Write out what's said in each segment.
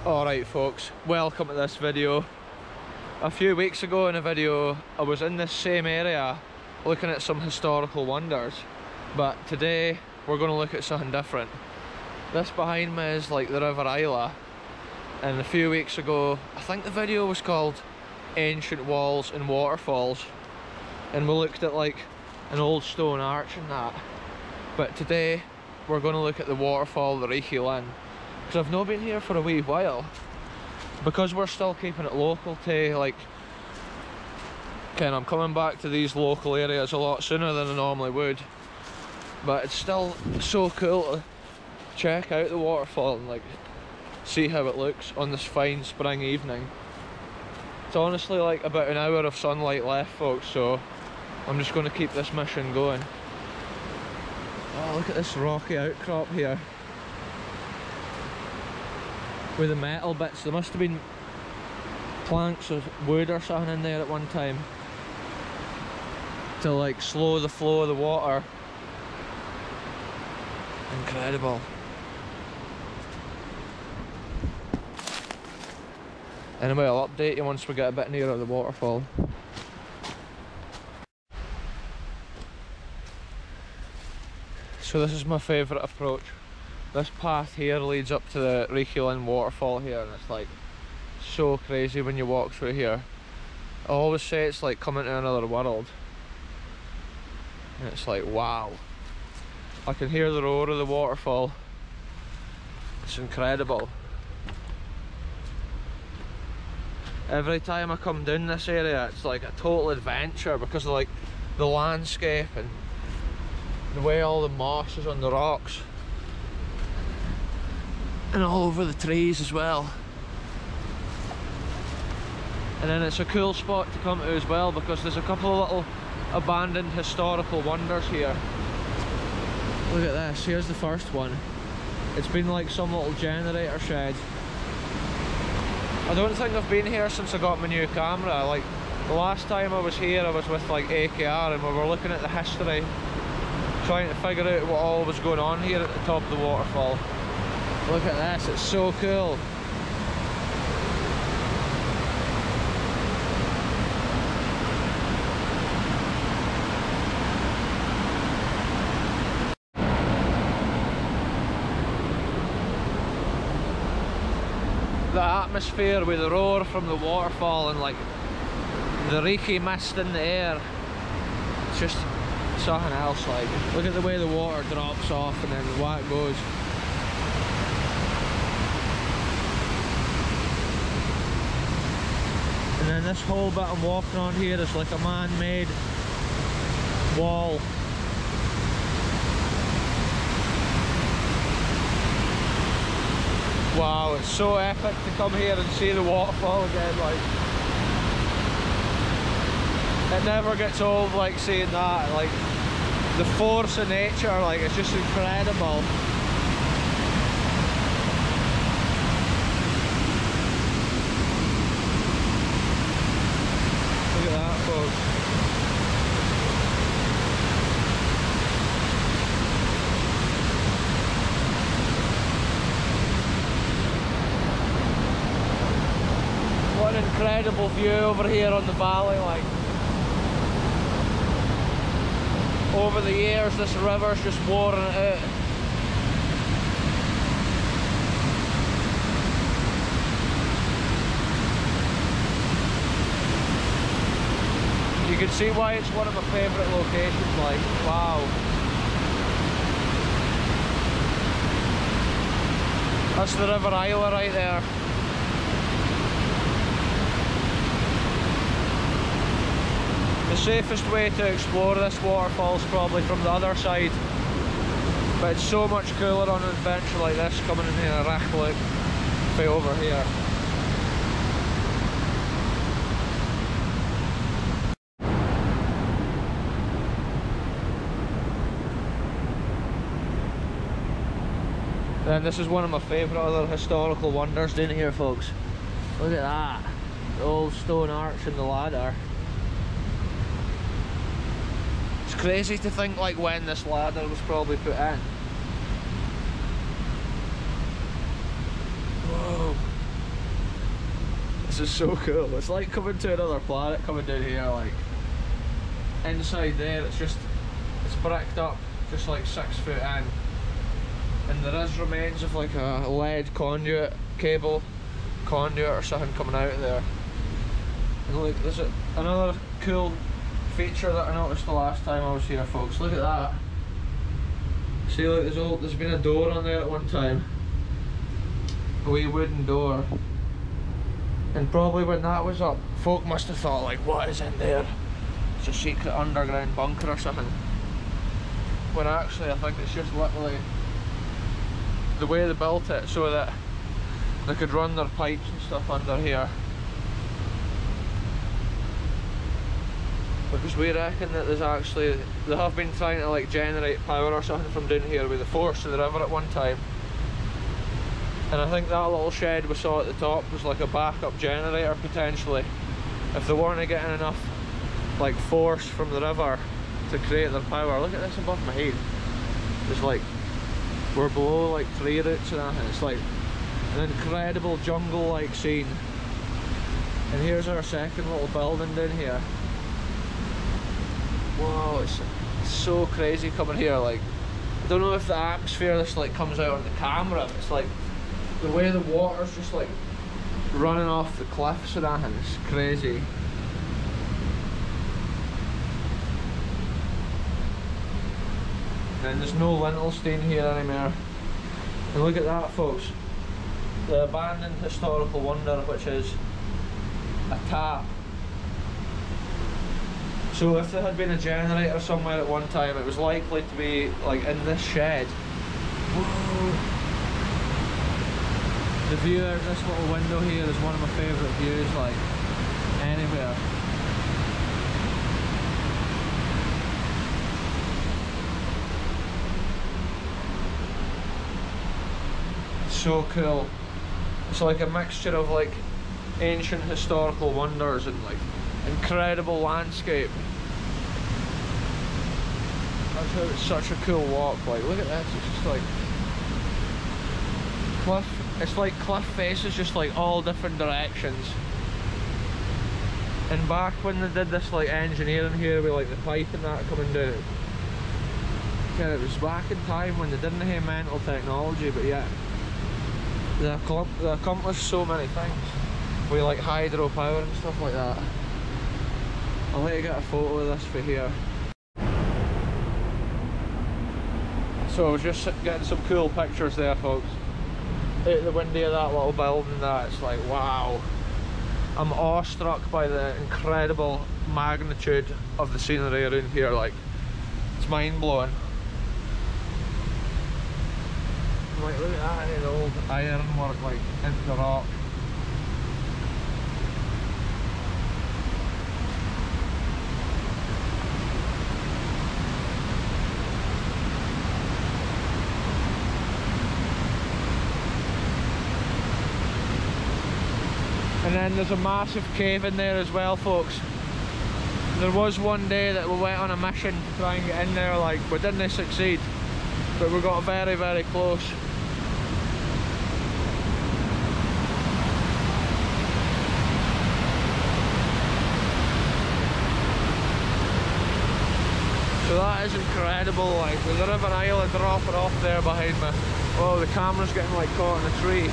Alright folks, welcome to this video. A few weeks ago in a video I was in this same area looking at some historical wonders, but today we're going to look at something different. This behind me is like the River Isla, and a few weeks ago I think the video was called Ancient Walls and Waterfalls, and we looked at like an old stone arch and that. But today we're going to look at the waterfall, the Reekie Linn, because I've not been here for a wee while, because we're still keeping it local to like I'm coming back to these local areas a lot sooner than I normally would, but it's still so cool to check out the waterfall and like see how it looks on this fine spring evening. It's honestly like about an hour of sunlight left folks, so I'm just going to keep this mission going. Oh, look at this rocky outcrop here with the metal bits. There must have been planks of wood or something in there at one time to like slow the flow of the water. Incredible. Anyway, I'll update you once we get a bit nearer the waterfall. So this is my favourite approach. This path here leads up to the Reekie Linn Waterfall here, and it's like so crazy when you walk through here. I always say it's like coming to another world. And it's like, wow. I can hear the roar of the waterfall. It's incredible. Every time I come down this area, it's like a total adventure because of like the landscape and the way all the moss is on the rocks. And all over the trees as well. And then it's a cool spot to come to as well because there's a couple of little abandoned historical wonders here. Look at this, here's the first one. It's been like some little generator shed. I don't think I've been here since I got my new camera. Like the last time I was here I was with like AKR and we were looking at the history, trying to figure out what all was going on here at the top of the waterfall. Look at this, it's so cool. The atmosphere with the roar from the waterfall and like the reeky mist in the air, it's just something else. Like, look at the way the water drops off and then away it goes. And then this whole bit I'm walking on here is like a man-made wall. Wow, it's so epic to come here and see the waterfall again. Like, it never gets old, like seeing that. Like the force of nature, like it's just incredible. Look at that, folks. What an incredible view over here on the valley. Like, over the years this river's just worn it out. You can see why it's one of my favourite locations. Like, wow. That's the River Isla right there. The safest way to explore this waterfall is probably from the other side, but it's so much cooler on an adventure like this coming in here. Look, way over here. Then this is one of my favourite other historical wonders down here, folks. Look at that, the old stone arch and the ladder. It's crazy to think like when this ladder was probably put in. Whoa. This is so cool. It's like coming to another planet, coming down here. Like inside there, it's bricked up, just like 6 foot in, and there is remains of like a lead conduit or something coming out of there. And look, there's another cool feature that I noticed the last time I was here, folks. Look at that. See, look, there's been a door on there at one time, a wee wooden door, and probably when that was up, folk must have thought like, what is in there? It's a secret underground bunker or something. When actually I think it's just literally the way they built it so that they could run their pipes and stuff under here. Because we reckon that they have been trying to like generate power or something from down here with the force of the river at one time. And I think that little shed we saw at the top was like a backup generator potentially, if they weren't getting enough like force from the river to create their power. Look at this above my head. It's like we're below like tree roots and everything. It's like an incredible jungle like scene. And here's our second little building down here. Wow, it's so crazy coming here. Like, I don't know if the atmosphere this like comes out on the camera, but it's like the way the water's just like running off the cliffs and that, it's crazy. And there's no lintel stain here anymore. And look at that, folks. The abandoned historical wonder, which is a tap. So if there had been a generator somewhere at one time, it was likely to be like in this shed. Whoa. The view out this little window here is one of my favourite views, like anywhere. It's so cool. It's like a mixture of like ancient historical wonders and like incredible landscape. That's how it's such a cool walk. Like, look at this, it's just like cliff, it's like cliff faces just like all different directions. And back when they did this like engineering here with like the pipe and that coming down, yeah, it was back in time when they didn't have mental technology, but yeah, they accomplished so many things with like hydropower and stuff like that. I'll let you get a photo of this for here. So I was just getting some cool pictures there, folks. Out the window of that little building there, it's like, wow. I'm awestruck by the incredible magnitude of the scenery around here, like, it's mind-blowing. Like, look at that, the old ironwork, like, into the rock. And then there's a massive cave in there as well, folks. There was one day that we went on a mission to try and get in there, like, we didn't succeed, but we got very, very close. So that is incredible, like, with the River Isla dropping off there behind me. Oh, the camera's getting like caught in a tree.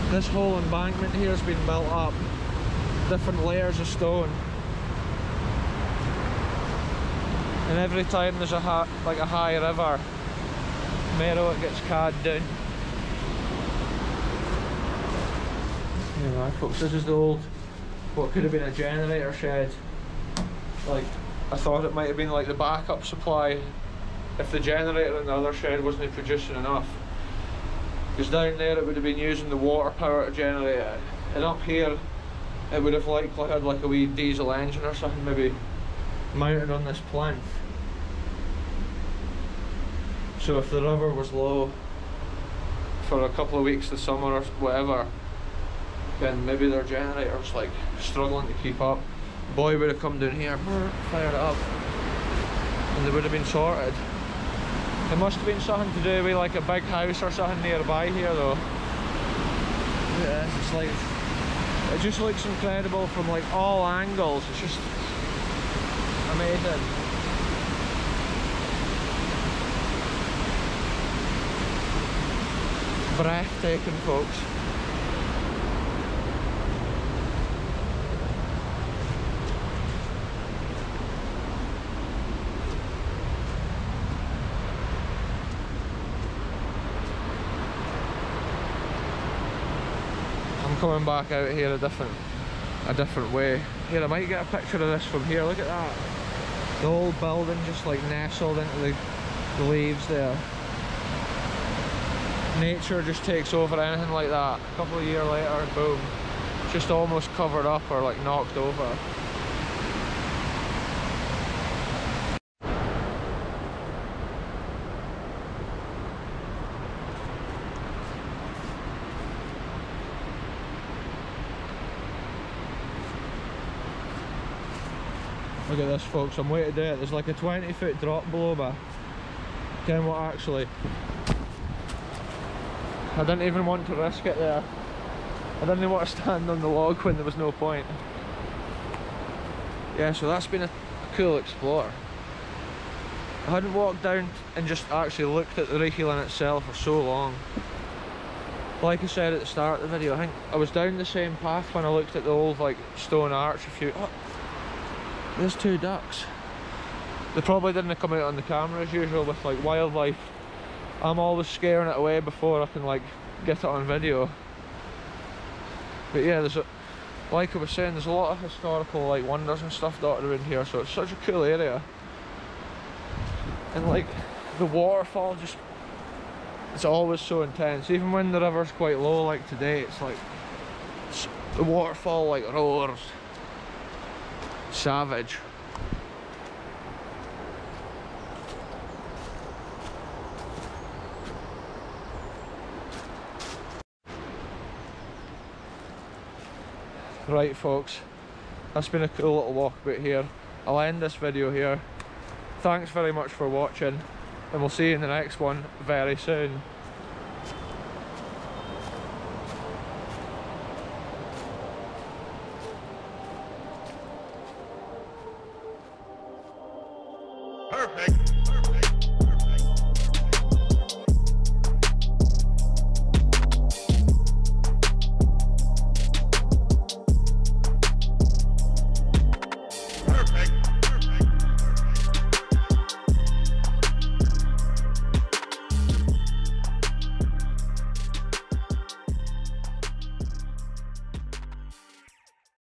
This whole embankment here has been built up, different layers of stone, and every time there's a high river, Mero, it gets carried down. Anyway, folks, this is the old, what could have been a generator shed. Like, I thought it might have been like the backup supply if the generator in the other shed wasn't producing enough. Because down there it would have been using the water power to generate it, and up here it would have likely had like a wee diesel engine or something maybe mounted on this plinth. So if the river was low for a couple of weeks this summer or whatever, then maybe their generator was like struggling to keep up. Boy would have come down here, fired it up, and they would have been sorted. It must have been something to do with like a big house or something nearby here though. Yeah, it's like, it just looks incredible from like all angles. It's just amazing. Breathtaking, folks. I'm coming back out here a different way. Here, I might get a picture of this from here. Look at that. The whole building just like nestled into the leaves there. Nature just takes over anything like that. A couple of years later, boom, just almost covered up or like knocked over. Look at this, folks, I'm way to do it. There's like a 20-foot drop below me. Then what, actually, I didn't even want to risk it there. I didn't want to stand on the log when there was no point. Yeah, so that's been a cool explore. I hadn't walked down and just actually looked at the Reekie Linn itself for so long. Like I said at the start of the video, I think I was down the same path when I looked at the old like stone arch a few... Oh, there's two ducks. They probably didn't come out on the camera as usual with like wildlife. I'm always scaring it away before I can like get it on video. But yeah, there's a, like I was saying, there's a lot of historical like wonders and stuff dotted around here, so it's such a cool area. And like the waterfall, just, it's always so intense. Even when the river's quite low like today, it's like the waterfall like roars. Savage. Right, folks, that's been a cool little walkabout here. I'll end this video here. Thanks very much for watching, and we'll see you in the next one very soon.